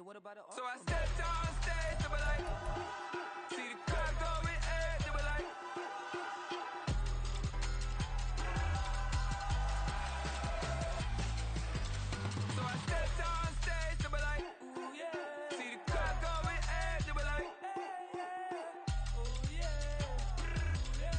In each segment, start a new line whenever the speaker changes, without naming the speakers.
what about it?
So I stepped on stage, they were like, see the crowd going ahead, they were like. So I stepped on stage, they were like, ooh yeah. See the crowd going ahead, they were like, ooh yeah, ooh yeah.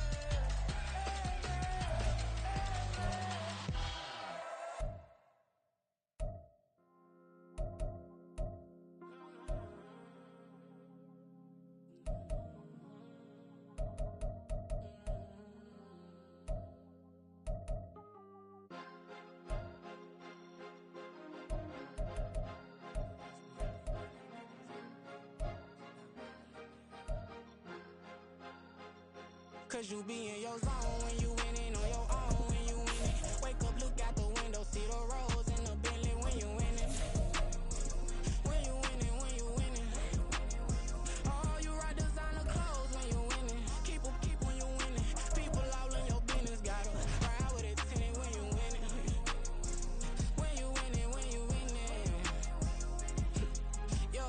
Cause you be in your zone when you winning on your own when you winning. Wake up, look out the window, see the rose in the Bentley when you winning. When you winning, when you winning. Oh, you ride designer clothes when you winning. Keep when you winning. People all in your business, gotta ride with it tinted when you winning. When you winning, when you winning. Yo,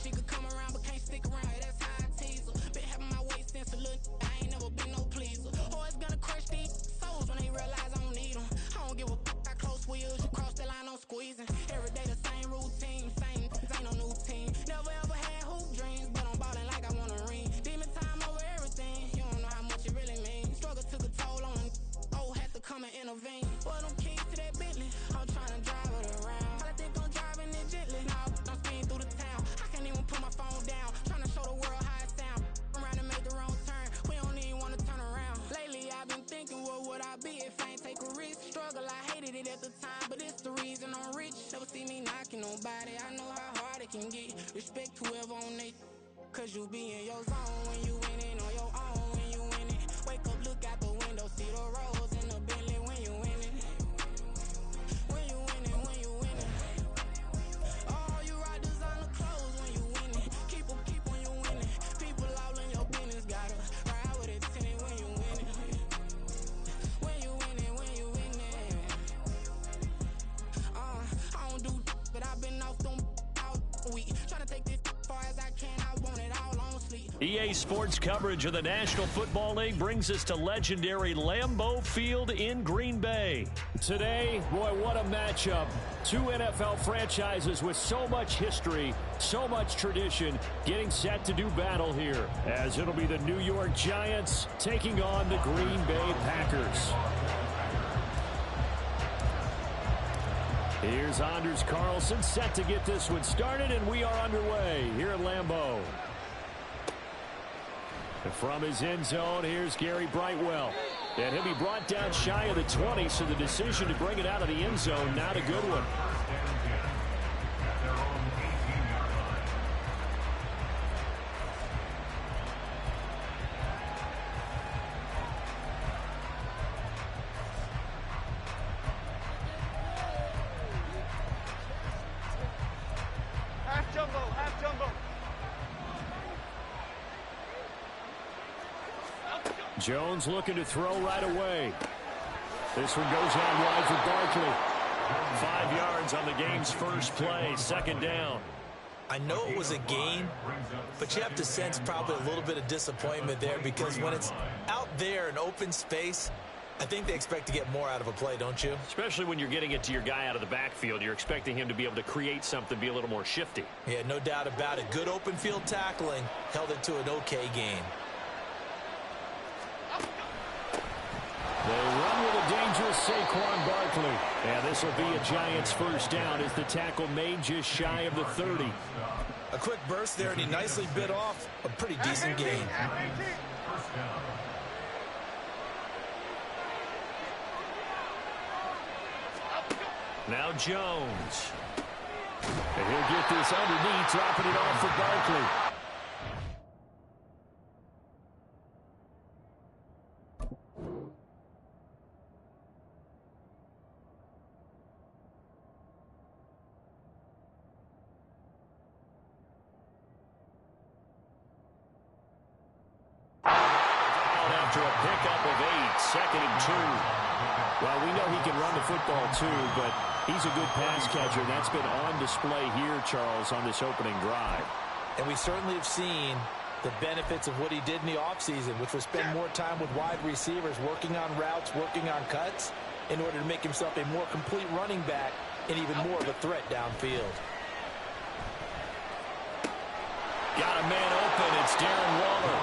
she could come around but can't stick around. That's how I tease her. Been having my weight since a little. Never been no pleaser. Always gonna crush these souls when they realize I don't need them. I don't give a fuck how close we is. You cross the line, I'm squeezing. Every day the same routine, same ain't no new team. Never ever had hoop dreams, but I'm ballin' like I want a ring. Demon time over everything. You don't know how much it really means. Struggle took a toll on them. Oh, had to come and intervene. Well, them keys to that Bentley, I'm tryna drive it around. I think I'm driving it gently. Now I'm speeding through the town. I can't even put my phone down. Tryna show the world how it sound. Around and make the wrong turn. We don't even wanna turn around. Lately I've been thinking, what would I be if I ain't take a risk? Struggle, I hated it at the time, but it's the reason I'm rich. Never see me knocking nobody. I know how hard it can get. Respect whoever on they. Cause you be in your zone when you winning on your own when you winning. Wake up, look out the window, see the rose in the Bentley when you winning. When you winning, when you winning. Oh, you ride designer clothes when you winning. Keep when you winning. People all in your business, gotta ride with it tinted when you winning. When you winning, when you winning. I don't do but I've been off them all week. Tryna take this far as I can, I want it all on sleep.
EA Sports coverage of the National Football League brings us to legendary Lambeau Field in Green Bay. Today, boy, what a matchup. Two NFL franchises with so much history, so much tradition, getting set to do battle here, as it'll be the New York Giants taking on the Green Bay Packers. Here's Anders Carlson set to get this one started, and we are underway here at Lambeau. And from his end zone, here's Gary Brightwell. And he'll be brought down shy of the 20, so the decision to bring it out of the end zone, not a good one.
Half jumbo.
Jones looking to throw right away. This one goes out wide for Barkley. 5 yards on the game's first play, second down.
I know it was a gain, but you have to sense probably a little bit of disappointment there because when it's out there in open space, I think they expect to get more out of a play, don't you?
Especially when you're getting it to your guy out of the backfield. You're expecting him to be able to create something, be a little more shifty.
Yeah, no doubt about it. Good open field tackling held it to an okay gain.
They run with a dangerous Saquon Barkley. And this will be a Giants first down as the tackle made just shy of the 30.
A quick burst there, and he nicely bit off a pretty decent gain.
Now Jones. And he'll get this underneath, dropping it off for Barkley. After a pickup of 8, 2nd and 2. Well, we know he can run the football too, but he's a good pass catcher. That's been on display here, Charles, on this opening drive.
And we certainly have seen the benefits of what he did in the offseason, which was spend more time with wide receivers, working on routes, working on cuts, in order to make himself a more complete running back and even more of a threat downfield.
Got a man open. It's Darren Waller.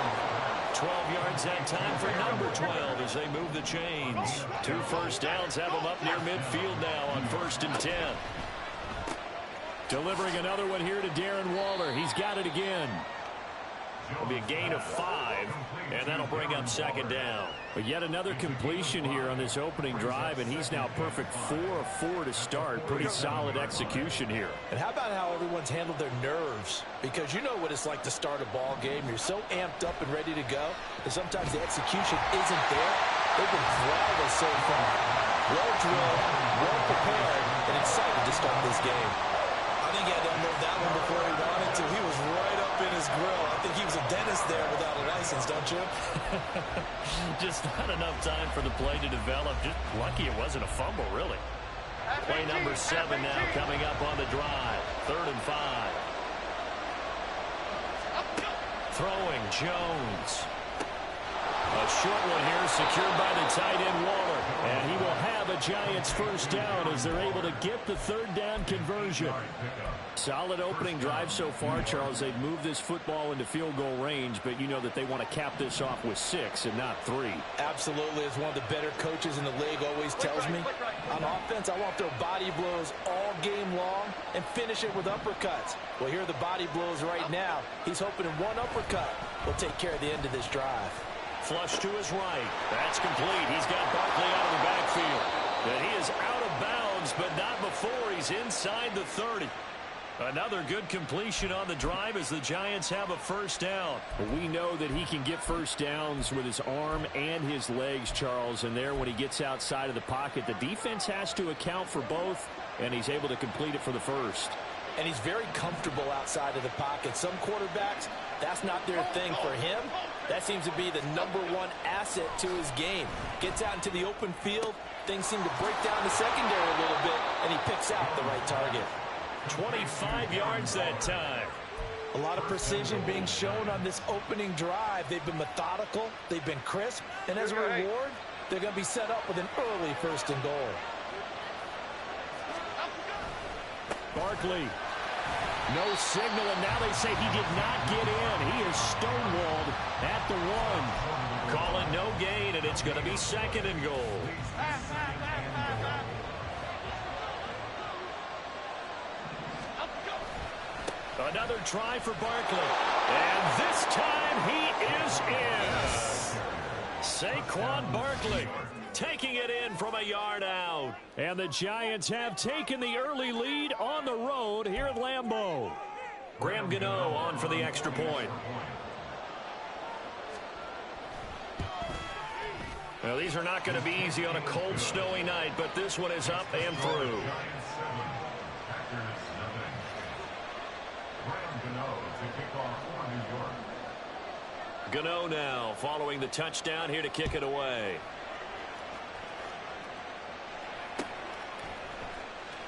12 yards that time for number 12 as they move the chains. 2 first downs have them up near midfield now on 1st and 10. Delivering another one here to Darren Waller. He's got it again. It'll be a gain of 5, and that'll bring up 2nd down. But yet another completion here on this opening drive, and he's now perfect 4 of 4 to start. Pretty solid execution here.
And how about how everyone's handled their nerves? Because you know what it's like to start a ball game. You're so amped up and ready to go, and sometimes the execution isn't there. They've been flawless so far. Well drilled, well prepared, and excited to start this game. I think he had to unload that one before he wanted to. He was right up in his grill. I think he was a dentist there without a license, don't you?
Just not enough time for the play to develop. Just lucky it wasn't a fumble, really. Play number 7 now coming up on the drive. 3rd and 5. Throwing Jones. A short one here secured by the tight end Waller. And he will have a Giants first down as they're able to get the 3rd down conversion. Solid opening drive so far, Charles. They've moved this football into field goal range, but you know that they want to cap this off with 6 and not 3.
Absolutely. As one of the better coaches in the league always tells me, on offense, I want to throw body blows all game long and finish it with uppercuts. Well, here are the body blows right now. He's hoping in one uppercut will take care of the end of this drive.
Flush to his right. That's complete. He's got Barkley out of the backfield. And he is out of bounds, but not before he's inside the 30. Another good completion on the drive as the Giants have a first down. We know that he can get first downs with his arm and his legs, Charles. And there, when he gets outside of the pocket, the defense has to account for both, and he's able to complete it for the first.
And he's very comfortable outside of the pocket. Some quarterbacks, that's not their thing. For him, that seems to be the #1 asset to his game. Gets out into the open field, things seem to break down the secondary a little bit, and he picks out the right target.
25 yards that time.
A lot of precision being shown on this opening drive. They've been methodical, they've been crisp, and as a reward, they're going to be set up with an early 1st and goal.
Barkley. No signal, and now they say he did not get in. He is stonewalled at the 1. Call it no gain, and it's going to be 2nd and goal. Another try for Barkley. And this time he is in. Saquon Barkley taking it in from a yard out. And the Giants have taken the early lead on the road here at Lambeau. Graham Gano on for the extra point. Well, these are not going to be easy on a cold, snowy night, but this one is up and through. Gano now following the touchdown here to kick it away.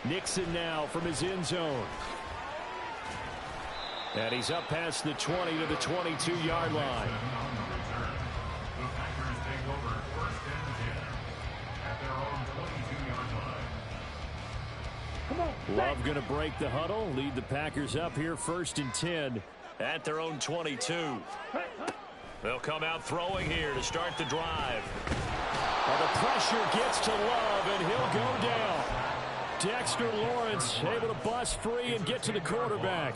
Nixon now from his end zone. And he's up past the 20 to the 22-yard line. Love going to break the huddle, lead the Packers up here 1st and 10 at their own 22. They'll come out throwing here to start the drive. Well, the pressure gets to Love, and he'll go down. Dexter Lawrence able to bust free and get to the quarterback.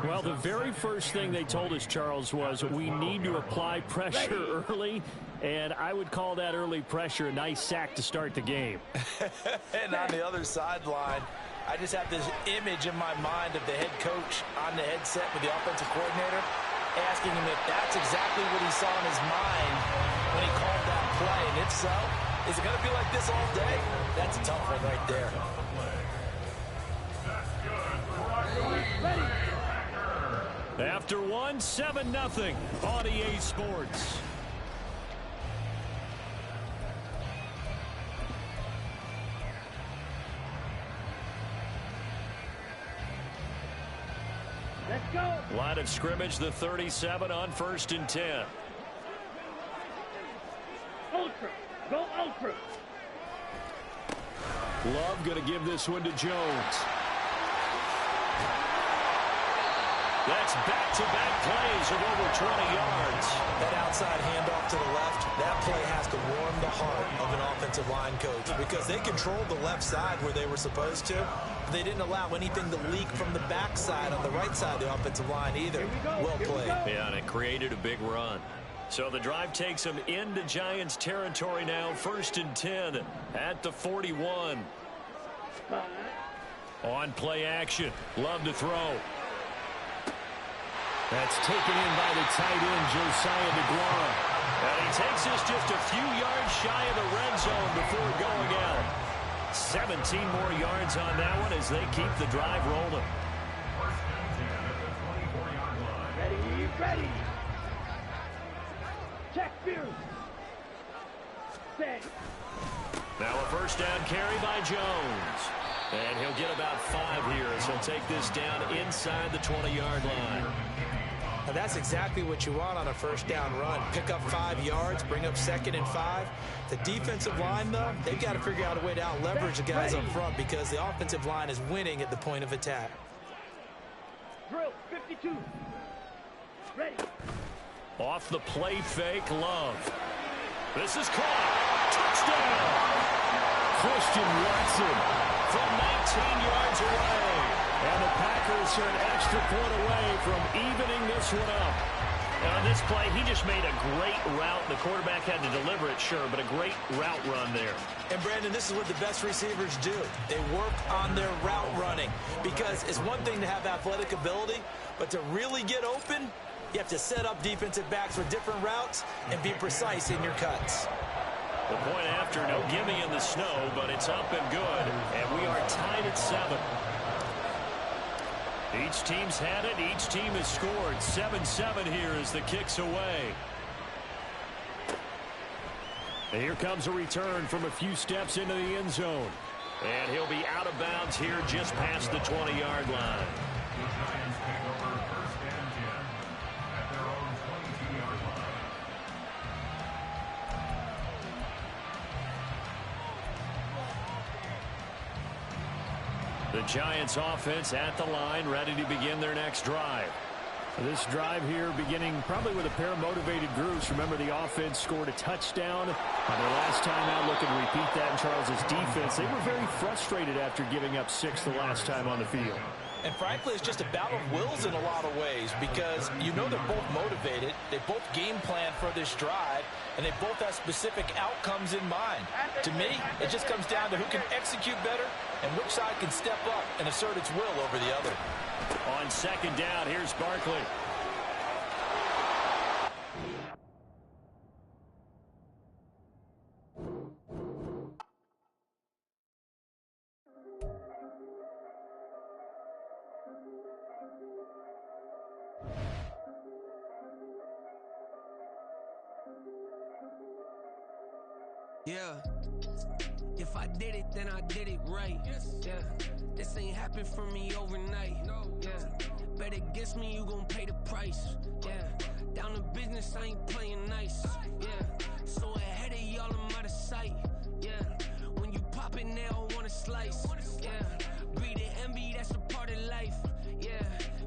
Well, the very first thing they told us, Charles, was we need to apply pressure early, and I would call that early pressure a nice sack to start the game.
And on the other sideline, I just have this image in my mind of the head coach on the headset with the offensive coordinator asking him if that's exactly what he saw in his mind when he called that play. And if so, is it going to be like this all day? That's a tough one right there.
After 1, 7-0 on EA Sports. Line of scrimmage, the 37 on 1st and 10.
Ultra. Go ultra.
Love going to give this one to Jones. That's back-to-back plays of over 20 yards.
That outside handoff to the left, that play has to warm the heart of an offensive line coach because they controlled the left side where they were supposed to. They didn't allow anything to leak from the backside on the right side of the offensive line either. Well played.
Yeah, and it created a big run. So the drive takes them into Giants territory now. 1st and 10 at the 41. On play action. Love to throw. That's taken in by the tight end, Josiah DeGuara. And he takes us just a few yards shy of the red zone before going out. 17 more yards on that one as they keep the drive rolling.
Ready. Check view. Set.
Now a first down carry by Jones. And he'll get about 5 here as he'll take this down inside the 20-yard line.
Now that's exactly what you want on a first down run. Pick up 5 yards, bring up 2nd and 5. The defensive line, though, they've got to figure out a way to out-leverage the guys up front because the offensive line is winning at the point of attack.
Drill 52. Ready.
Off the play fake, Love. This is caught. Touchdown! Christian Watson from 19 yards away. And the Packers are an extra point away from evening this one up. And on this play, he just made a great route. The quarterback had to deliver it, sure, but a great route run there.
And, Brandon, this is what the best receivers do. They work on their route running because it's one thing to have athletic ability, but to really get open, you have to set up defensive backs with different routes and be precise in your cuts.
The point after, no gimme in the snow, but it's up and good, and we are tied at 7. Each team's had it. Each team has scored. 7-7 here as the kick's away. And here comes a return from a few steps into the end zone. And he'll be out of bounds here just past the 20-yard line. The Giants offense at the line, ready to begin their next drive. This drive here beginning probably with a pair of motivated groups. Remember, the offense scored a touchdown on their last time out. Looking to repeat that in Charles's defense. They were very frustrated after giving up 6 the last time on the field.
And frankly, it's just a battle of wills in a lot of ways because you know they're both motivated. They both game plan for this drive, and they both have specific outcomes in mind. To me, it just comes down to who can execute better and which side can step up and assert its will over the other.
On 2nd down, here's Barkley.
Yeah. If I did it, then I did it right. Yeah. This ain't happened for me overnight. Yeah. Bet against me, you gon' pay the price. Yeah. Down to business, I ain't playing nice. Yeah. So ahead of y'all, I'm out of sight. Yeah. When you pop it, they don't wanna slice. Yeah. Greed and envy, that's a part of life. Yeah.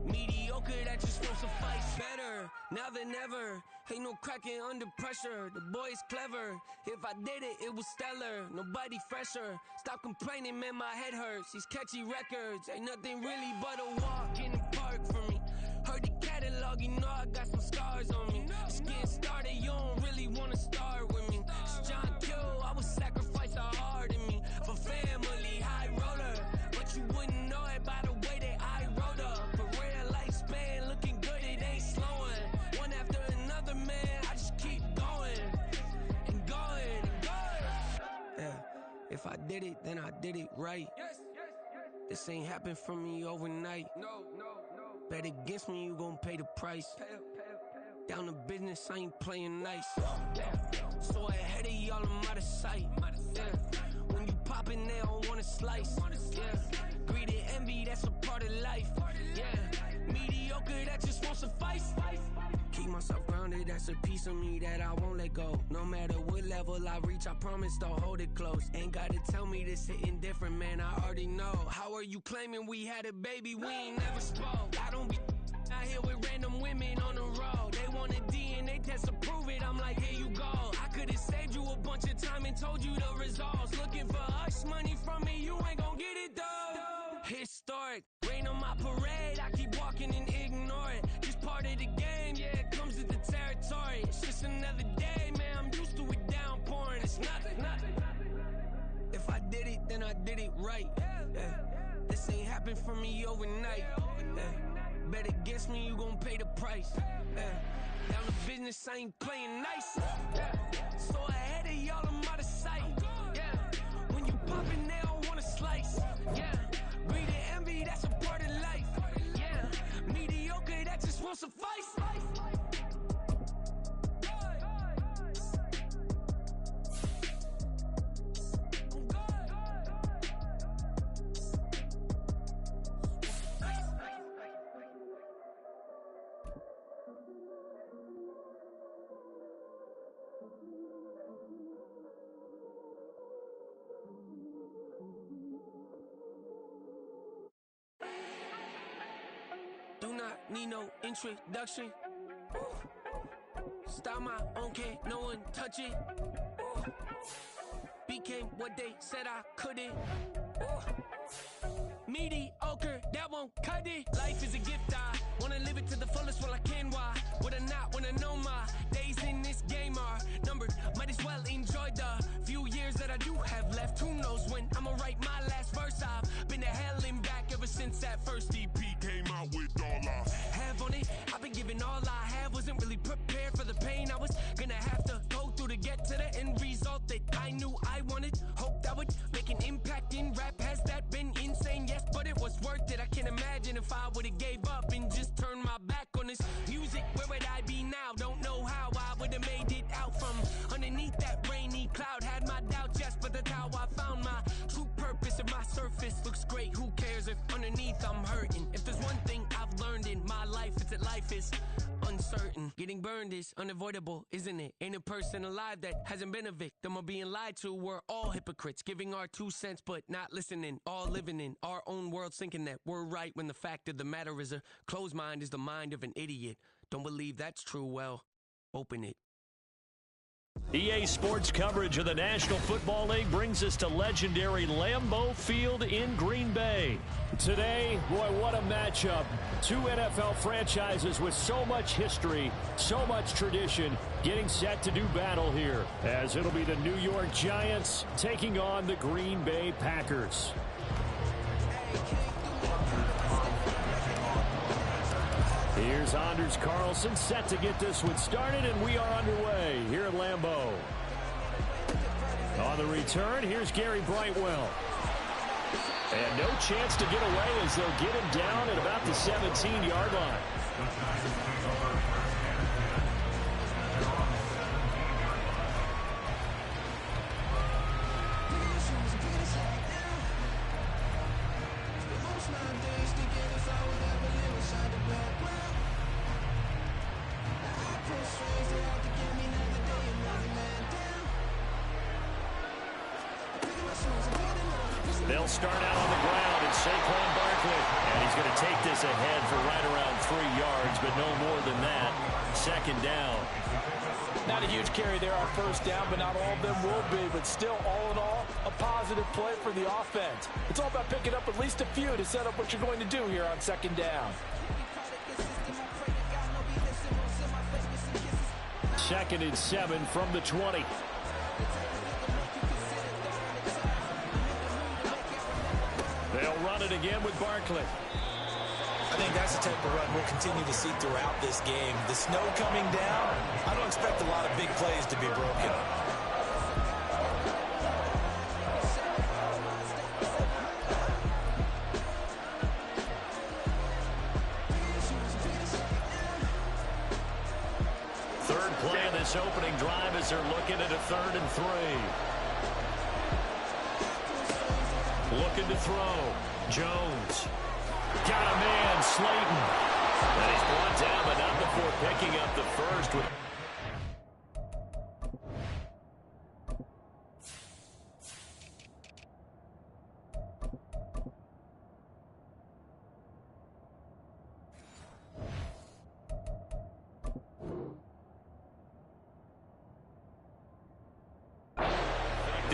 Mediocre, that just won't suffice. Better now than ever. Ain't no cracking under pressure. The boy's clever. If I did it, it was stellar. Nobody fresher. Stop complaining, man, my head hurts. These catchy records ain't nothing really but a walk in the park for me. Heard the catalog, you know I got some scars on me. Just getting started, you don't really wanna start with me. It's John Q, I would sacrifice a heart in me for family, high roller. But you wouldn't know it by the way that I wrote up. Career lifespan looking good, it ain't slowing. One after another, man, I just keep going and going and going. Yeah, if I did it, then I did it right. This ain't happened for me overnight. No. Bet against me, you gon' pay the price. Down to business, I ain't playing nice. Yeah. So ahead of y'all, I'm out of sight. Yeah. When you poppin', they don't wanna slice. Yeah. Greed and envy, that's a part of life. Yeah. Mediocre,
that's a piece of me that I won't let go. No matter what level I reach, I promise to hold it close. Ain't gotta tell me this hitting different, man, I already know. How are you claiming we had a baby? We ain't never spoke. I don't be out here with random women on the road. They want a DNA test to prove it, I'm like, here you go. I could've saved you a bunch of time and told you the results. Looking for hush money from me, you ain't gon' get it though. Historic, rain on my parade, I keep walking and ignore it. Just part of the game, yeah, it comes with the territory. It's just another day, man, I'm used to it downpouring. It's nothing. If I did it, then I did it right. This ain't happened for me overnight. Bet against me, you gon' pay the price. Down to business, I ain't playing nice. So ahead of y'all, I'm out of sight. When you poppin', they don't wanna slice. Greed and envy, that's a part of life. Mediocre, that just won't suffice. Do not need no introduction. Style my own, can't no one touch it. Became what they said I couldn't. Mediocre, that won't cut it. Life is a gift, I wanna live it to the fullest while I can. Why would I not wanna know my days in this game are numbered? Might as well enjoy the few years that I do have left. Who knows when I'ma write my last verse? I've been to hell and back ever since that first EP came out with all I have on it. I've been giving all I have, wasn't really prepared for the pain I was gonna have to go through to get to the end result that I knew I wanted. Hope that would make an impact in rap. Has that been insane? Yes, but it was worth it. I can't imagine if I would've gave up and just turned my back on this music. Where would I be now? Don't know how I would've made it out from underneath that rainy cloud. Had my doubts, yes, but that's how I found my true purpose. If my surface looks great, who cares if underneath I'm hurting? If there's one thing I've learned in my life, it's that life is uncertain. Getting burned is unavoidable, isn't it? Ain't a person alive that hasn't been a victim of being lied to. We're all hypocrites, giving our 2 cents but not listening. All living in our own world, thinking that we're right when the fact of the matter is a closed mind is the mind of an idiot. Don't believe that's true? Well, open it.
EA Sports coverage of the National Football League brings us to legendary Lambeau Field in Green Bay. Today, boy, what a matchup. Two NFL franchises with so much history, so much tradition, getting set to do battle here, as it'll be the New York Giants taking on the Green Bay Packers. Here's Anders Carlson set to get this one started, and we are underway here at Lambeau. On the return, here's Gary Brightwell. And no chance to get away as they'll get him down at about the 17-yard line. They'll start out on the ground, and Saquon Barkley. And he's going to take this ahead for right around 3 yards, but no more than that. Second down.
Not a huge carry there on first down, but not all of them will be. But still, all in all, a positive play for the offense. It's all about picking up at least a few to set up what you're going to do here on second down.
Second and 7 from the 20. They'll run it again with Barkley.
I think that's the type of run we'll continue to see throughout this game. The snow coming down, I don't expect a lot of big plays to be broken.
Third play of this opening drive as they're looking at a 3rd and 3. Looking to throw. Jones. Got a man, Slayton. And he's brought down, but not before picking up the first.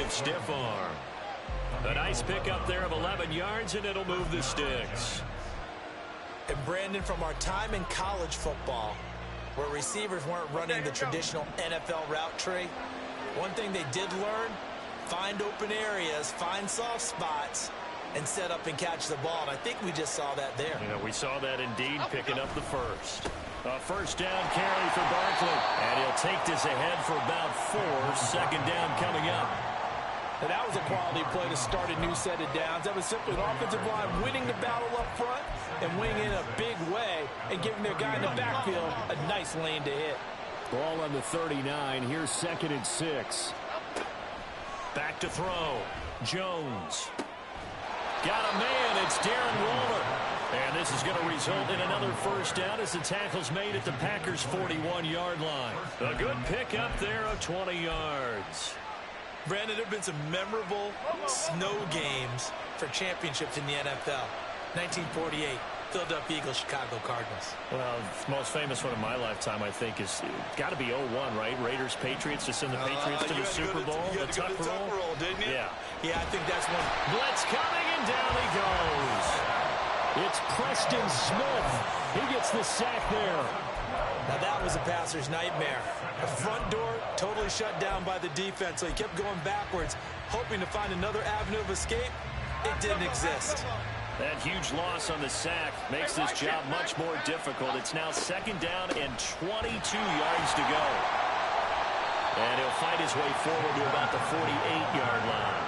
defensive stiff arm. A nice pickup there of 11 yards, and it'll move the sticks.
And Brandon, from our time in college football, where receivers weren't running the traditional NFL route tree, one thing they did learn, find open areas, find soft spots, and set up and catch the ball. And I think we just saw that there.
Yeah, we saw that indeed, picking up the first. A first down carry for Barkley. And he'll take this ahead for about 4. Second down coming up.
And that was a quality play to start a new set of downs. That was simply an offensive line winning the battle up front and winning in a big way and giving their guy in the backfield a nice lane to hit.
Ball on the 39. Here's 2nd and 6. Back to throw. Jones. Got a man. It's Darren Waller. And this is going to result in another first down as the tackle's made at the Packers' 41-yard line. A good pickup there of 20 yards.
Brandon, there have been some memorable snow games for championships in the NFL. 1948, Philadelphia Eagles, Chicago Cardinals.
Well, the most famous one of my lifetime, I think, is got to be 01, right? Raiders, Patriots, to send the Patriots to the Super Bowl.
You had to go to the Tuck roll, didn't you?
Yeah.
I think that's one.
Blitz coming, and down he goes. It's Preston Smith. He gets the sack there.
Now that was a passer's nightmare. The front door totally shut down by the defense, so he kept going backwards, hoping to find another avenue of escape. It didn't exist.
That huge loss on the sack makes this job much more difficult. It's now 2nd down and 22 yards to go. And he'll fight his way forward to about the 48-yard line.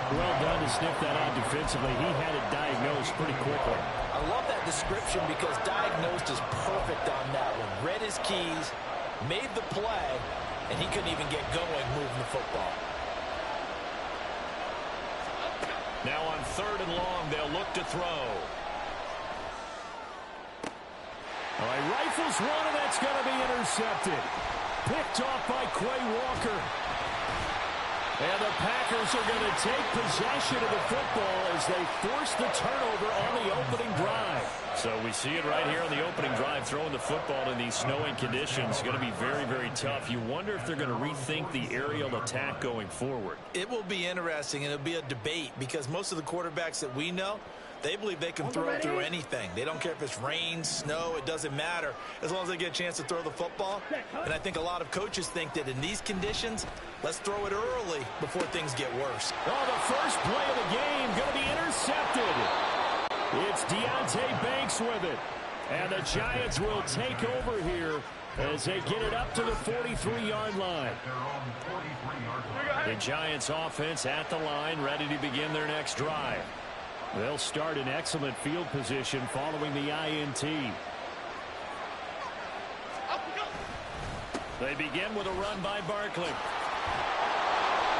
Well done to sniff that out defensively. He had it diagnosed pretty quickly.
I love that description because diagnosed is perfect on that one. Read his keys, made the play, and he couldn't even get going moving the football.
Now on 3rd and long, they'll look to throw. All right, rifles one, and that's going to be intercepted. Picked off by Quay Walker. And the Packers are going to take possession of the football as they force the turnover on the opening drive. So we see it right here on the opening drive, throwing the football in these snowing conditions. It's going to be very, very tough. You wonder if they're going to rethink the aerial attack going forward.
It will be interesting, and it'll be a debate because most of the quarterbacks that we know, they believe they can throw through anything. They don't care if it's rain, snow, it doesn't matter as long as they get a chance to throw the football. And I think a lot of coaches think that in these conditions, let's throw it early before things get worse.
Oh, the first play of the game going to be intercepted. It's Deonte Banks with it. And the Giants will take over here as they get it up to the 43-yard line. The Giants offense at the line, ready to begin their next drive. They'll start in excellent field position following the INT. They begin with a run by Barkley.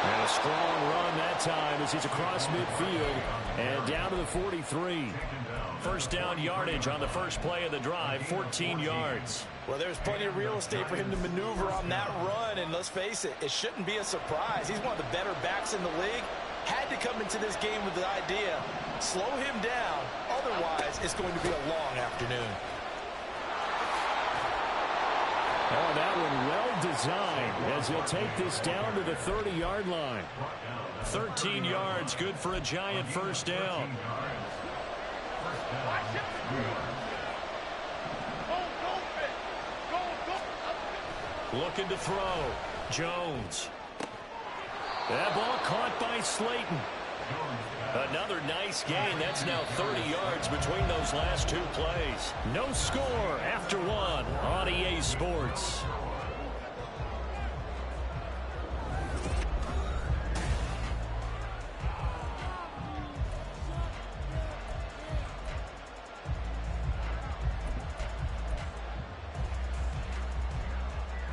And a strong run that time as he's across midfield and down to the 43. First down yardage on the first play of the drive, 14 yards.
Well, there's plenty of real estate for him to maneuver on that run, and let's face it, it shouldn't be a surprise. He's one of the better backs in the league. Had to come into this game with the idea, slow him down, otherwise it's going to be a long afternoon.
Oh, that one well designed as he'll take this down to the 30-yard line. 13 yards, good for a Giant first down. Looking to throw. Jones. That ball caught by Slayton. Another nice gain. That's now 30 yards between those last 2 plays. No score after 1 on EA Sports.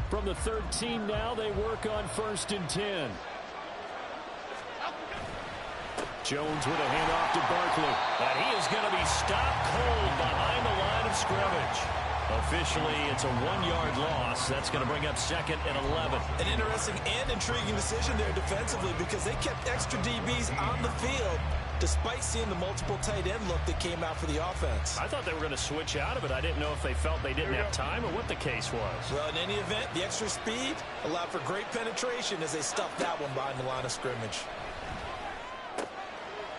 From the 13 now, they work on 1st and 10. Jones with a handoff to Barkley. And he is going to be stopped cold behind the line of scrimmage. Officially, it's a 1-yard loss. That's going to bring up 2nd and 11.
An interesting and intriguing decision there defensively because they kept extra DBs on the field despite seeing the multiple tight end look that came out for the offense.
I thought they were going to switch out of it. I didn't know if they felt they didn't have time or what the case was.
Well, in any event, the extra speed allowed for great penetration as they stuffed that one behind the line of scrimmage.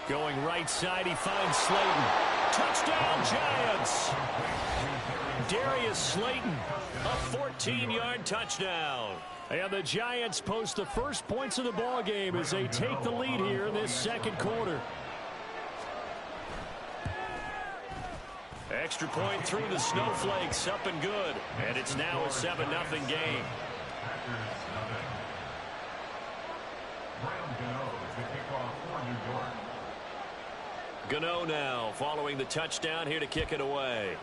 Going right side, he finds Slayton. Touchdown, Giants! Darius Slayton, a 14-yard touchdown. And the Giants post the first points of the ball game as they take the lead here in this second quarter. Extra point through the snowflakes, up and good. And it's now a 7-0 game. Gano now following the touchdown here to kick it away.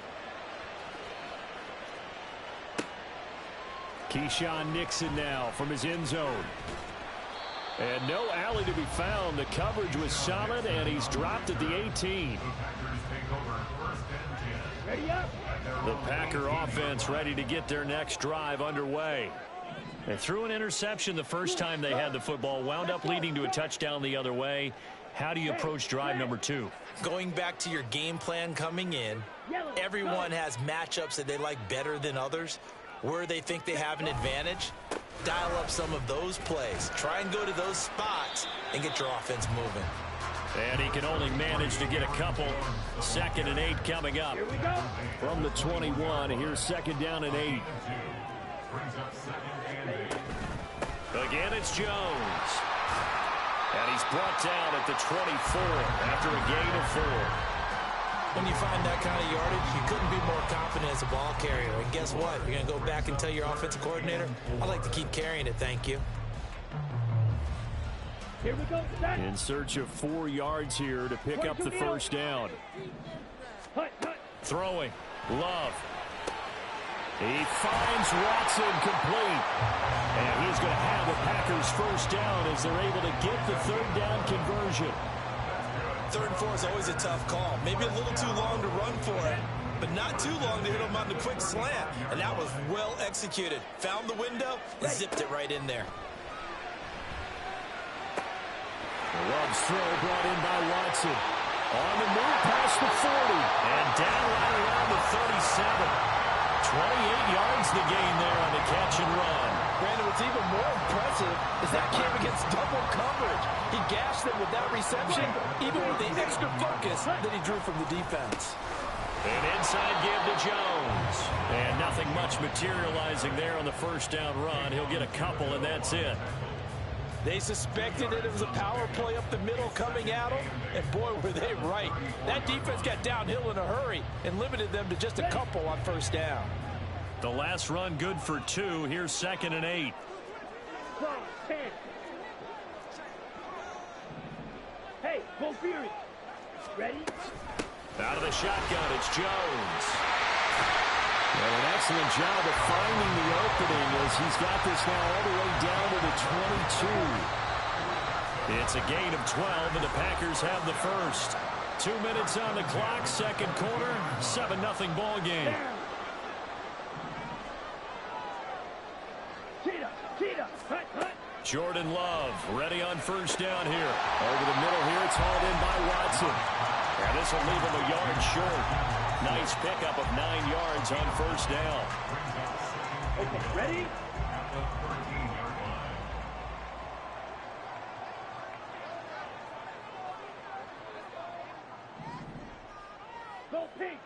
Keyshawn Nixon now from his end zone. And no alley to be found. The coverage was solid, and he's dropped at the 18.
Ready up.
The Packer offense ready to get their next drive underway. They threw an interception the first time they had the football, wound up leading to a touchdown the other way. How do you approach drive number 2?
Going back to your game plan coming in, everyone has matchups that they like better than others. Where they think they have an advantage, dial up some of those plays. Try and go to those spots and get your offense moving.
And he can only manage to get a couple. 2nd and 8 coming up.
Here we go.
From the 21, here's 2nd down and 8. Again, it's Jones. And he's brought down at the 24 after a gain of 4.
When you find that kind of yardage, you couldn't be more confident as a ball carrier. And guess what? You're going to go back and tell your offensive coordinator, I'd like to keep carrying it, thank you.
Here we go. Set.
In search of 4 yards here to pick up the first down.
Hut, hut.
Throwing. Love. He finds Watson complete. And he's going to have the Packers first down as they're able to get the 3rd down conversion.
3rd and 4 is always a tough call. Maybe a little too long to run for it, but not too long to hit him on the quick slant. And that was well executed. Found the window and zipped it right in there.
Love's throw brought in by Watson. On the move past the 40. And down right around the 37. 28 yards the gain there on the catch and run.
Brandon, what's even more impressive is that came against double coverage. He gashed them with that reception, even with the extra focus that he drew from the defense.
An inside give to Jones. And nothing much materializing there on the first down run. He'll get a couple, and that's it.
They suspected that it was a power play up the middle coming at them, and boy, were they right. That defense got downhill in a hurry and limited them to just a couple on first down.
The last run good for 2. Here's 2nd and 8.
10. Hey, go Fury. Ready?
Out of the shotgun, it's Jones. Well, an excellent job of finding the opening as he's got this now all the way down to the 22. It's a gain of 12, and the Packers have the first. 2 minutes on the clock, second quarter, 7-0 ball game.
Cheetah, hut, hut.
Jordan Love ready on first down here. Over the middle here, it's hauled in by Watson. And this will leave him a yard short. Nice pickup of 9 yards on first down.
Okay, ready? Go pink.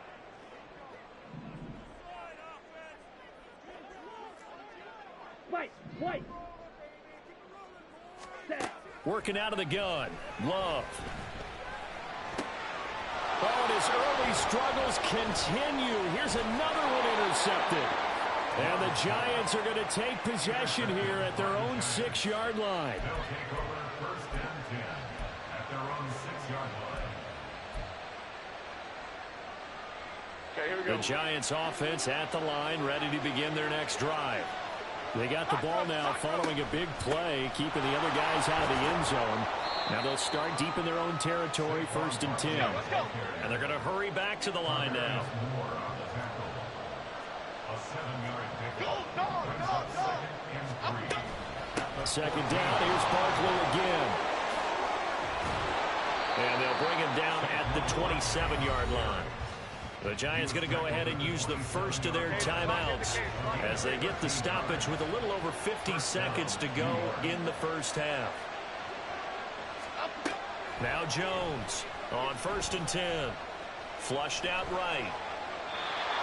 White. Down.
Working out of the gun. Love. Oh, and his early struggles continue. Here's another one intercepted. And the Giants are going to take possession here at their own 6-yard line. The Giants offense at the line, ready to begin their next drive. They got the ball now following a big play, keeping the other guys out of the end zone. Now they'll start deep in their own territory, 1st and 10. And they're going to hurry back to the line now. Second down, here's Barkley again. And they'll bring him down at the 27-yard line. The Giants going to go ahead and use the first of their timeouts as they get the stoppage with a little over 50 seconds to go in the first half. Now Jones on 1st and 10. Flushed out right.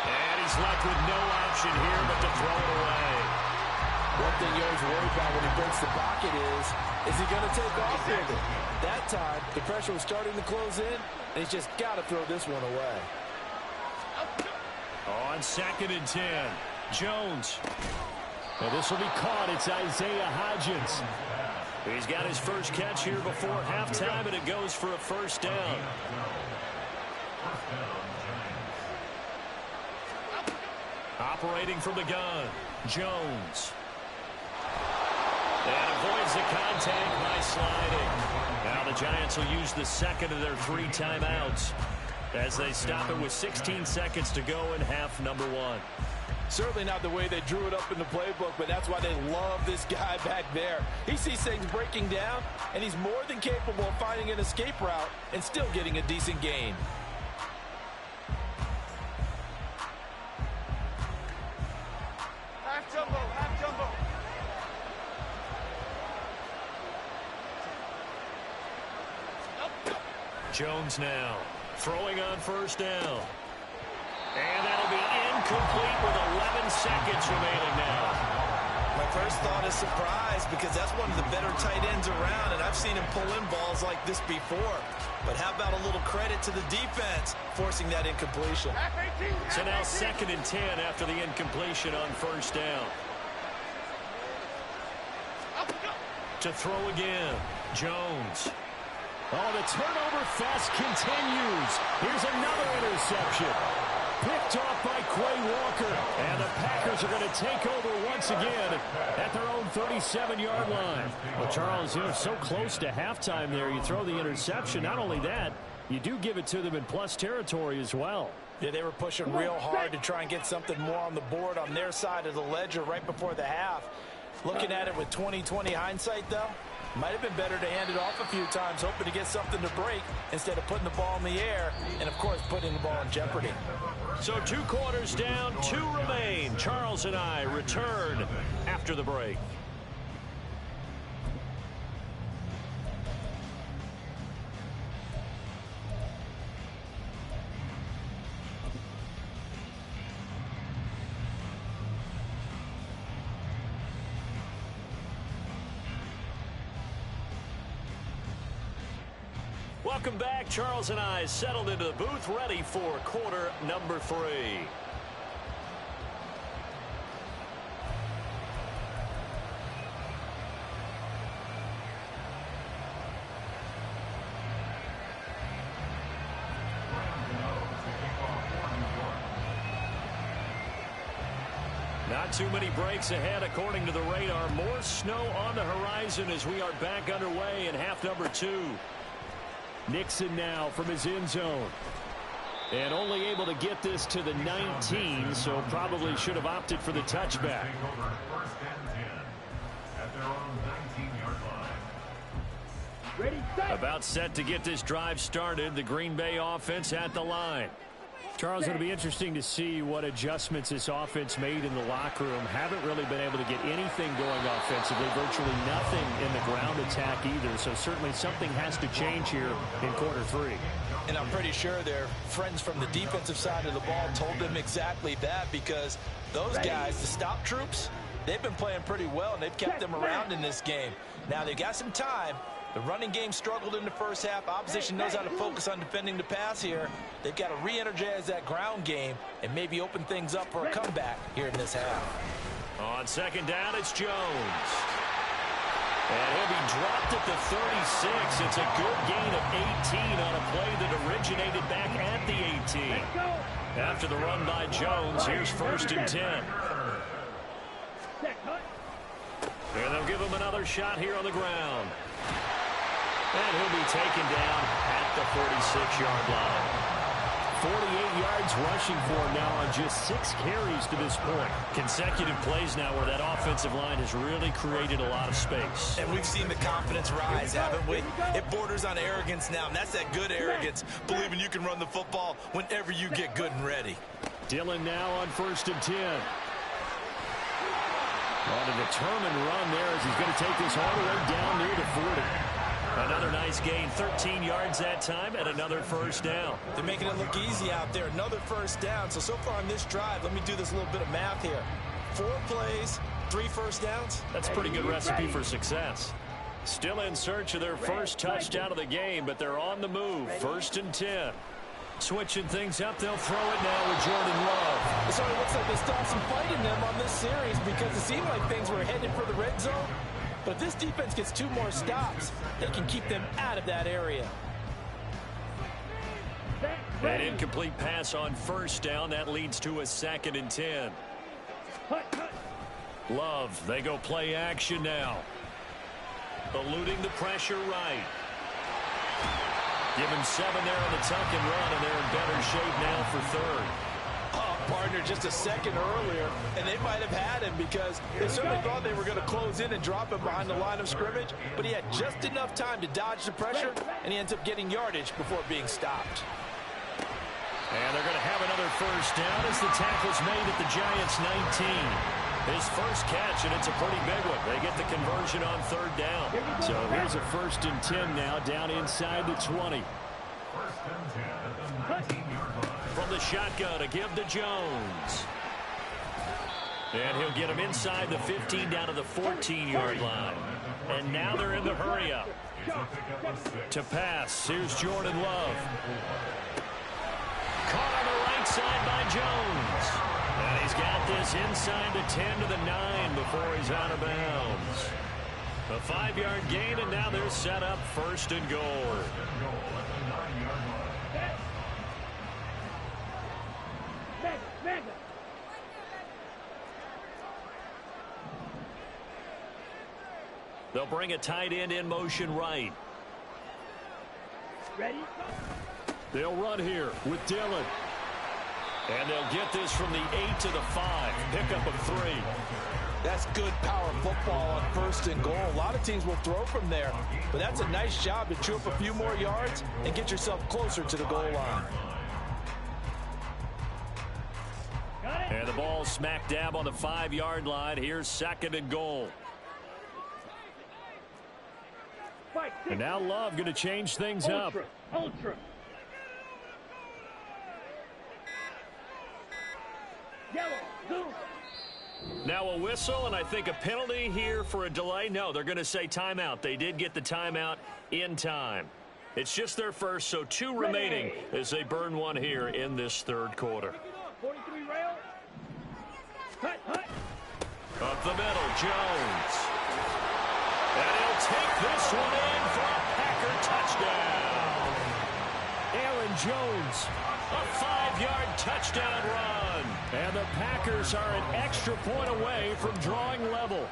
And he's left with no option here but to throw it away.
One thing you always worry about when he breaks the pocket is he going to take off with it? That time, the pressure was starting to close in, and he's just got to throw this one away.
On 2nd and 10, Jones. Well, this will be caught. It's Isaiah Hodgins. He's got his first catch here before halftime, and it goes for a first down. Operating from the gun, Jones. And avoids the contact by sliding. Now the Giants will use the second of their 3 timeouts as they stop it with 16 seconds to go in half number 1.
Certainly not the way they drew it up in the playbook, but that's why they love this guy back there. He sees things breaking down, and he's more than capable of finding an escape route and still getting a decent gain.
Half jumbo, half jumbo.
Jones now throwing on first down. And that'll be incomplete with 11 seconds remaining now.
My first thought is surprise because that's one of the better tight ends around, and I've seen him pull in balls like this before. But how about a little credit to the defense forcing that incompletion?
So now 2nd and 10 after the incompletion on first down. To throw again, Jones. Oh, the turnover fest continues. Here's another interception. Picked off by Quay Walker. And the Packers are going to take over once again at their own 37-yard line. Well, Charles, you're so close to halftime there. You throw the interception. Not only that, you do give it to them in plus territory as well.
Yeah, they were pushing real hard to try and get something more on the board on their side of the ledger right before the half. Looking at it with 20/20 hindsight, though, might have been better to hand it off a few times, hoping to get something to break instead of putting the ball in the air and, of course, putting the ball in jeopardy.
So 2 quarters down, 2 remain. Charles and I return after the break. Welcome back. Charles and I settled into the booth, ready for quarter number 3. Not too many breaks ahead according to the radar. More snow on the horizon as we are back underway in half number 2. Nixon now from his end zone. And only able to get this to the 19, so probably should have opted for the touchback.
Ready, set.
About set to get this drive started. The Green Bay offense at the line. Charles, it'll be interesting to see what adjustments this offense made in the locker room. Haven't really been able to get anything going offensively. Virtually nothing in the ground attack either. So certainly something has to change here in quarter 3.
And I'm pretty sure their friends from the defensive side of the ball told them exactly that, because those guys, the stop troops, they've been playing pretty well, and they've kept them around in this game. Now, they've got some time. The running game struggled in the first half. Opposition knows how to focus on defending the pass here. They've got to re-energize that ground game and maybe open things up for a comeback here in this half.
On second down, it's Jones. And he'll be dropped at the 36. It's a good gain of 18 on a play that originated back at the 18. After the run by Jones, here's 1st and 10. And they'll give him another shot here on the ground. And he'll be taken down at the 46-yard line. 48 yards rushing for him now on just 6 carries to this point. Consecutive plays now where that offensive line has really created a lot of space.
And we've seen the confidence rise, haven't we? It borders on arrogance now, and that's that good arrogance, believing you can run the football whenever you get good and ready.
Dillon now on 1st and 10. On a determined run there as he's going to take this all the way down near the 40. Another nice gain, 13 yards that time, and another first down.
They're making it look easy out there. Another first down. So far on this drive, let me do this little bit of math here. 4 plays, 3 first downs.
That's a pretty good recipe for success. Still in search of their first touchdown of the game, but they're on the move. 1st and 10. Switching things up, they'll throw it now with Jordan Love.
So it looks like they still have some fight in them on this series because it seemed like things were headed for the red zone. But if this defense gets 2 more stops, they can keep them out of that area.
An incomplete pass on 1st down. That leads to a 2nd and 10. Love, they go play action now. Eluding the pressure right. Give him 7 there on the tuck and run, and they're in better shape now for 3rd.
Partner just a second earlier, and they might have had him because they certainly thought they were going to close in and drop him behind the line of scrimmage, but he had just enough time to dodge the pressure, and he ends up getting yardage before being stopped.
And they're going to have another first down as the tackle's made at the Giants' 19. His first catch, and it's a pretty big one. They get the conversion on 3rd down. So here's a 1st and 10 now, down inside the 20. From the shotgun to give to Jones. And he'll get him inside the 15 down to the 14-yard line. And now they're in the hurry-up. To pass, here's Jordan Love. Caught on the right side by Jones. And he's got this inside the 10 to the 9 before he's out of bounds. A 5-yard gain, and now they're set up 1st and goal. They'll bring a tight end in motion right.
Ready?
They'll run here with Dillon. And they'll get this from the 8 to the 5. Pickup of 3.
That's good power football on 1st and goal. A lot of teams will throw from there, but that's a nice job to chew up a few more yards and get yourself closer to the goal line.
And the ball smack dab on the 5-yard line. Here's 2nd and goal. And now Love going to change things up.
Ultra. Yellow. Zoom.
Now a whistle, and I think a penalty here for a delay. No, they're going to say timeout. They did get the timeout in time. It's just their first, so 2 remaining as they burn one here in this 3rd quarter.
43 rail. Hut, hut.
Up the middle, Jones. And he'll take this one in for a Packer touchdown. Aaron Jones, a 5-yard touchdown run. And the Packers are an extra point away from drawing level.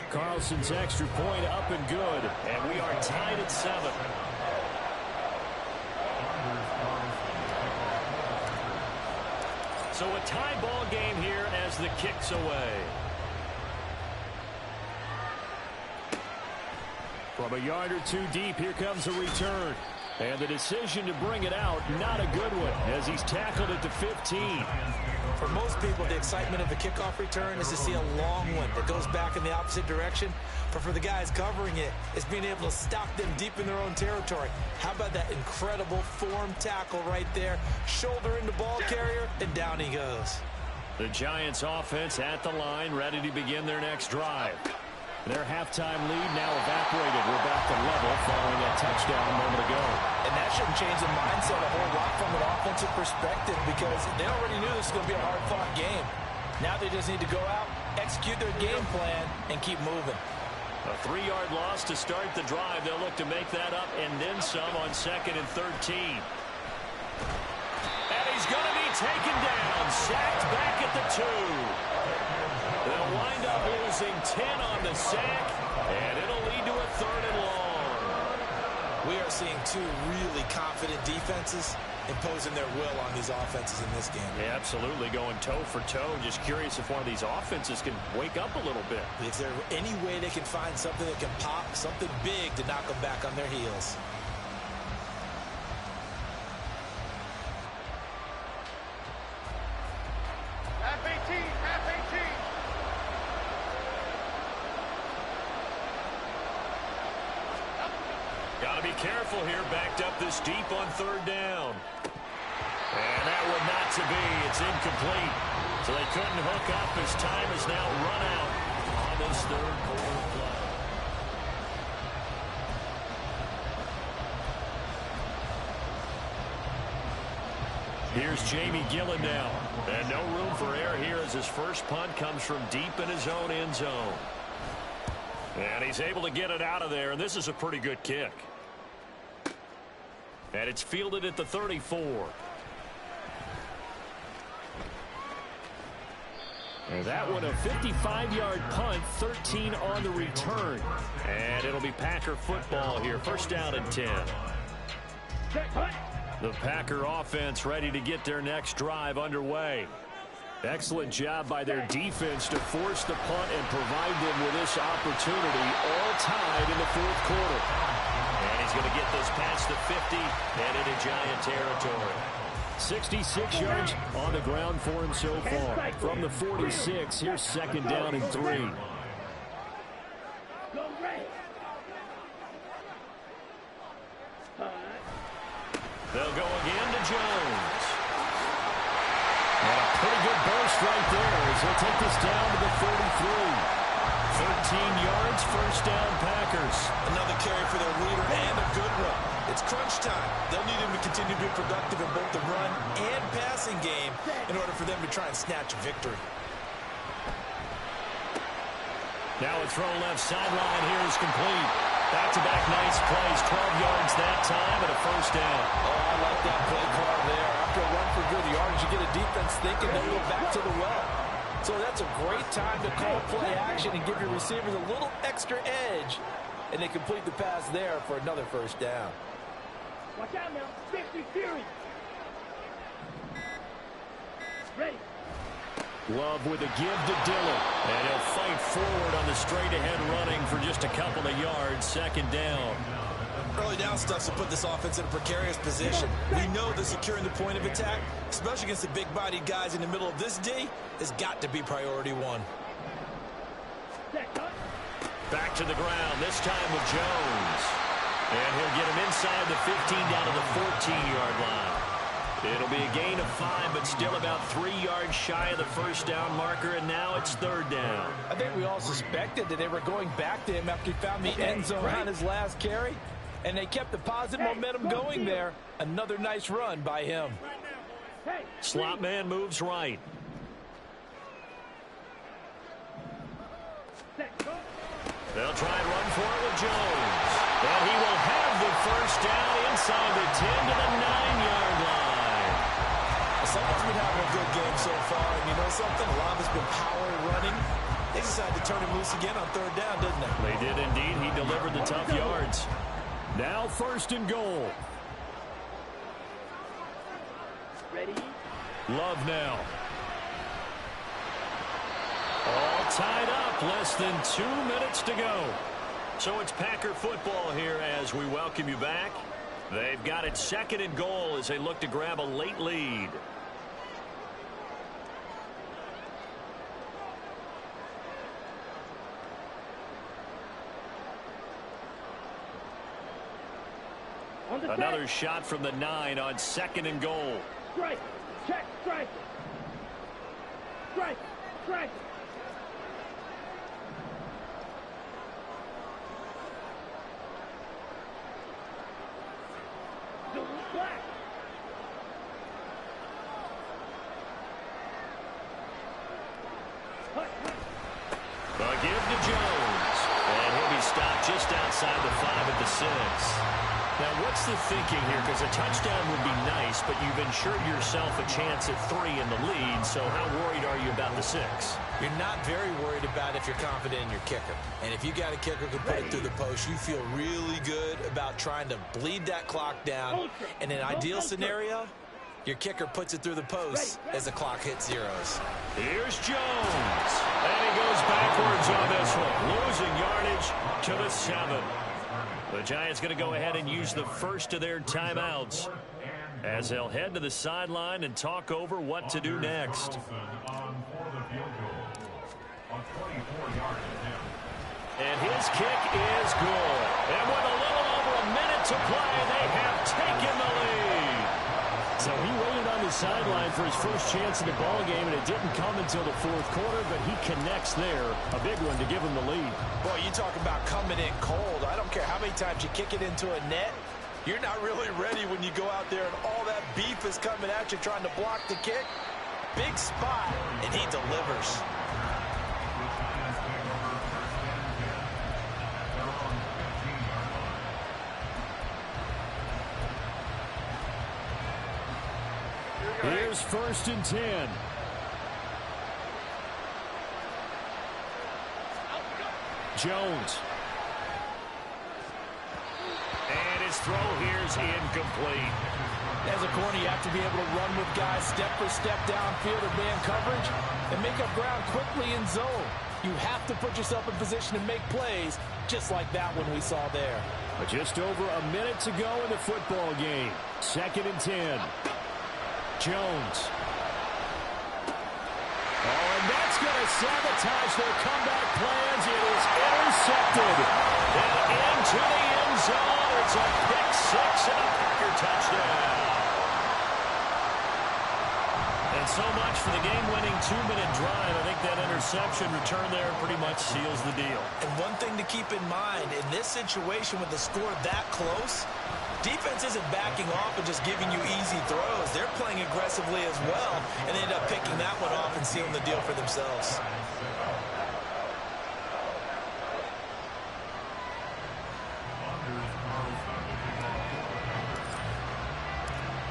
Carlson's extra point up and good. And we are tied at 7. So a tie ball game here as the kick's away. From a yard or 2 deep, here comes a return. And the decision to bring it out, not a good one, as he's tackled at the 15.
For most people, the excitement of the kickoff return is to see a long one that goes back in the opposite direction. But for the guys covering it, it's being able to stop them deep in their own territory. How about that incredible form tackle right there? Shoulder in the ball carrier, and down he goes.
The Giants offense at the line, ready to begin their next drive. Their halftime lead now evaporated. We're back to level following that touchdown a moment ago.
And that shouldn't change the mindset a whole lot from an offensive perspective because they already knew this was going to be a hard-fought game. Now they just need to go out, execute their game plan, and keep moving.
A 3-yard loss to start the drive. They'll look to make that up and then some on 2nd and 13. And he's going to be taken down, sacked back at the 2. They'll wind up losing 10 on the sack, and it'll lead to a 3rd and long.
We are
start seeing two really confident defenses imposing their will on these offenses in this game.
Yeah, absolutely, going toe for toe. Just curious if one of these offenses can wake up a little bit.
Is there any way they can find something that can pop, something big to knock them back on their heels?
Half 18, half 18.
Got to be careful here, backed up this deep on third down. And that one not to be. It's incomplete. So they couldn't hook up as time is now run out on this third quarter play. Here's Jamie Gillen now. And no room for error here as his first punt comes from deep in his own end zone. And he's able to get it out of there, and this is a pretty good kick. And it's fielded at the 34. And that one a 55-yard punt, 13 on the return. And it'll be Packer football here, first down and 10. The Packer offense ready to get their next drive underway. Excellent job by their defense to force the punt and provide them with this opportunity, all tied in the fourth quarter. And he's going to get this past the 50 and into Giant territory. 66 yards on the ground for him so far. From the 46, here's second down and 3. They'll go again to Jones. And a pretty good burst right there as he'll take this down to the 33. 13 yards, first down Packers.
Another carry for their leader and a good one. It's crunch time. They'll need him to continue to be productive in both the run and passing game in order for them to try and snatch a victory.
Now a throw left sideline here is complete. Back-to-back nice plays, 12 yards that time and a first down.
Oh, I like that play call there. After a run for good yardage, you get a defense thinking they'll go back to the well. So that's a great time to call play action and give your receivers a little extra edge. And they complete the pass there for another first down.
Watch out now. 50 Fury. Ready.
Love with a give to Dillon. And he'll fight forward on the straight-ahead running for just a couple of yards. Second down.
Early down stuffs will put this offense in a precarious position. We know that securing the point of attack, especially against the big-bodied guys in the middle of this D, has got to be priority one.
Back to the ground, this time with Jones. And he'll get him inside the 15 down to the 14-yard line. It'll be a gain of 5, but still about 3 yards shy of the first down marker, and now it's third down.
I think we all suspected that they were going back to him after he found the end zone on his last carry, and they kept the positive momentum going there. Another nice run by him.
Slot man moves right. They'll try and run for it with Jones. And he will have the first down inside the 10 to the 9-yard line.
Someone's been having a good game so far, and you know something? A lot of it's been power running. They decided to turn him loose again on third down, didn't they?
They did indeed. He delivered the tough yards. Now first and goal.
Ready.
Love now. All tied up, less than 2 minutes to go. So it's Packer football here as we welcome you back. They've got it second and goal as they look to grab a late lead. Another shot from the 9 on second and goal.
Strike. Check. Strike. Strike. Strike. Black. A give to Jones. And he'll be stopped just
outside the 5 at the 6. Now, what's the thinking here? Because a touchdown would be nice, but you've ensured yourself a chance at 3 in the lead, so how worried are you about the 6?
You're not very worried about if you're confident in your kicker. And if you got a kicker who can put it through the post, you feel really good about trying to bleed that clock down. In an ideal scenario, your kicker puts it through the post as the clock hits zeros.
Here's Jones. And he goes backwards on this one, losing yardage to the 7. The Giants going to go ahead and use the first of their timeouts as they'll head to the sideline and talk over what to do next. And his kick is good. And with a little over a minute to play, they have taken the lead.
So he waited on the sideline for his first chance in the ball game, and it didn't come until the 4th quarter, but he connects there. A big one to give him the lead.
Boy, you talk about coming in cold. I don't care how many times you kick it into a net. You're not really ready when you go out there and all that beef is coming at you trying to block the kick. Big spot, and he delivers.
Here's 1st and 10. Jones.
And his throw here's incomplete.
As a corner, you have to be able to run with guys step for step downfield or man coverage and make up ground quickly in zone. You have to put yourself in position to make plays just like that one we saw there.
But just over a minute to go in the football game. 2nd and 10. Jones. Oh, and that's going to sabotage their comeback plans. It is intercepted.
And into the end zone. It's a pick 6 and a Packer touchdown. And so much for the game-winning 2-minute drive. I think that interception return there pretty much seals the deal.
And one thing to keep in mind, in this situation with the score that close, defense isn't backing off and just giving you easy throws. They're playing aggressively as well, and they end up picking that one off and sealing the deal for themselves.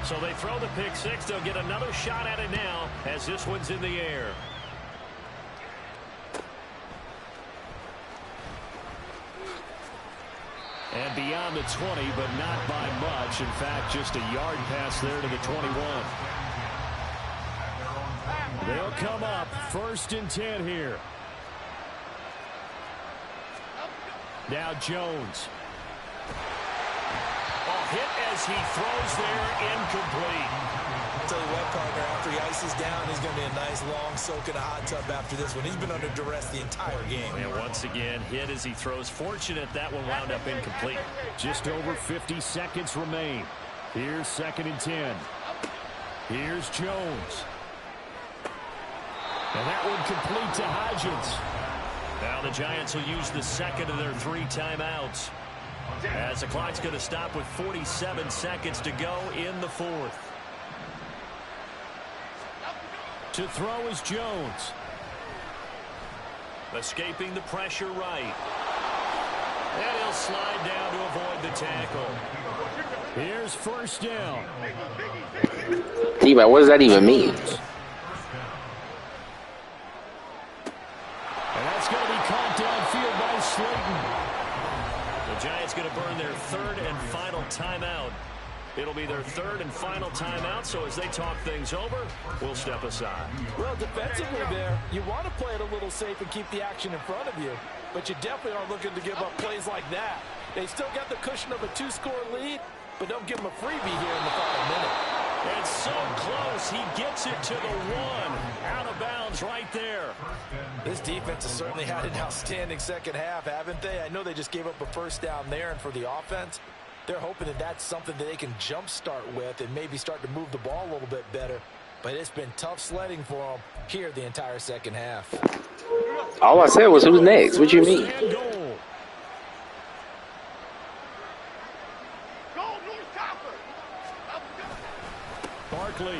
So they throw the pick 6. They'll get another shot at it now as this one's in the air.
And beyond the 20, but not by much. In fact, just a yard pass there to the 21. They'll come up 1st and 10 here. Now Jones.
Hit as he throws there, incomplete.
I'll tell you what, partner, after he ices down, he's going to be a nice long soak in a hot tub after this one. He's been under duress the entire game.
And once again, hit as he throws. Fortunate that one wound up incomplete.
Just over 50 seconds remain. Here's 2nd and 10. Here's Jones. And that one complete to Hodgins.
Now the Giants will use the 2nd of their 3 timeouts, as the clock's going to stop with 47 seconds to go in the 4th.
To throw is Jones.
Escaping the pressure right. And he'll slide down to avoid the tackle.
Here's 1st down.
T-Man, what does that even mean?
And that's going to be caught downfield by Slayton.
The Giants going to burn their 3rd and final timeout. It'll be their 3rd and final timeout, so as they talk things over, we'll step aside.
Well, defensively there, you want to play it a little safe and keep the action in front of you, but you definitely aren't looking to give up plays like that. They still got the cushion of a 2-score lead, but don't give them a freebie here in the final minute.
And so close, he gets it to the 1. Out of bounds right there.
This defense has certainly had an outstanding second half, haven't they? I know they just gave up a 1st down there, and for the offense, they're hoping that that's something that they can jumpstart with and maybe start to move the ball a little bit better. But it's been tough sledding for them here the entire second half.
All I said was, who's next? What you mean?
Barkley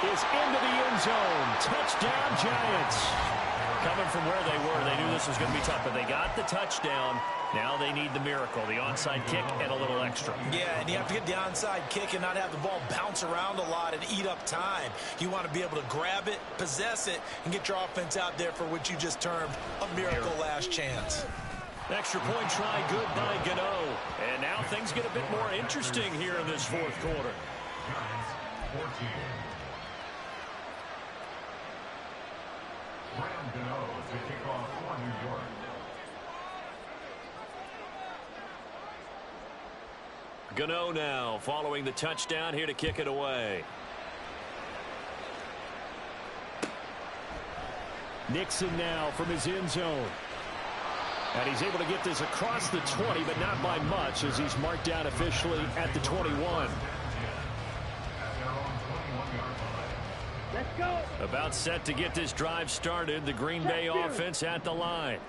is into the end zone. Touchdown, Giants.
Coming from where they were, they knew this was going to be tough, but they got the touchdown. Now they need the miracle, the onside kick and a little extra.
Yeah, and you have to get the onside kick and not have the ball bounce around a lot and eat up time. You want to be able to grab it, possess it, and get your offense out there for what you just termed a miracle last chance.
Extra point try good by Gano. And now things get a bit more interesting here in this fourth quarter.
Graham Gano to kick off for New York.
Gano now following the touchdown here to kick it away.
Nixon now from his end zone. And he's able to get this across the 20, but not by much as he's marked down officially at the 21.
Let's go.
About set to get this drive started. The Green Bay offense at the line.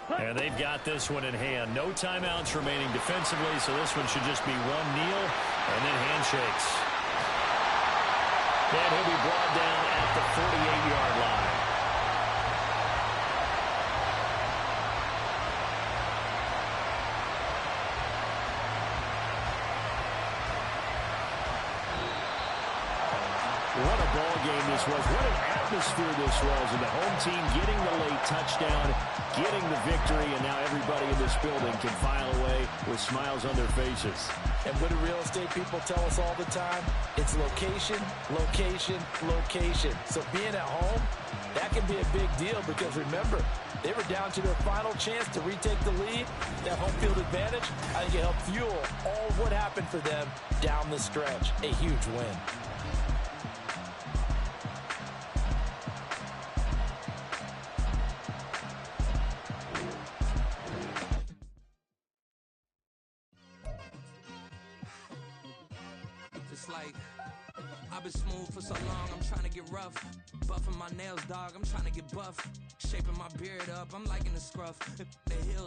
And they've got this one in hand. No timeouts remaining defensively, so this one should just be one kneel and then handshakes. And he'll be brought down at the 48-yard line.
What a ball game this was. What an atmosphere this was. And the home team getting the late touchdown, getting the victory, and now everybody in this building can file away with smiles on their faces.
And what do real estate people tell us all the time? It's location, location, location. So being at home, that can be a big deal because remember, they were down to their final chance to retake the lead. That home field advantage, I think it helped fuel all of what happened for them down the stretch. A huge win.
Like, I've been smooth for so long, I'm trying to get rough. Buffing my nails, dog, I'm trying to get buff. Shaping my beard up, I'm liking the scruff. The hill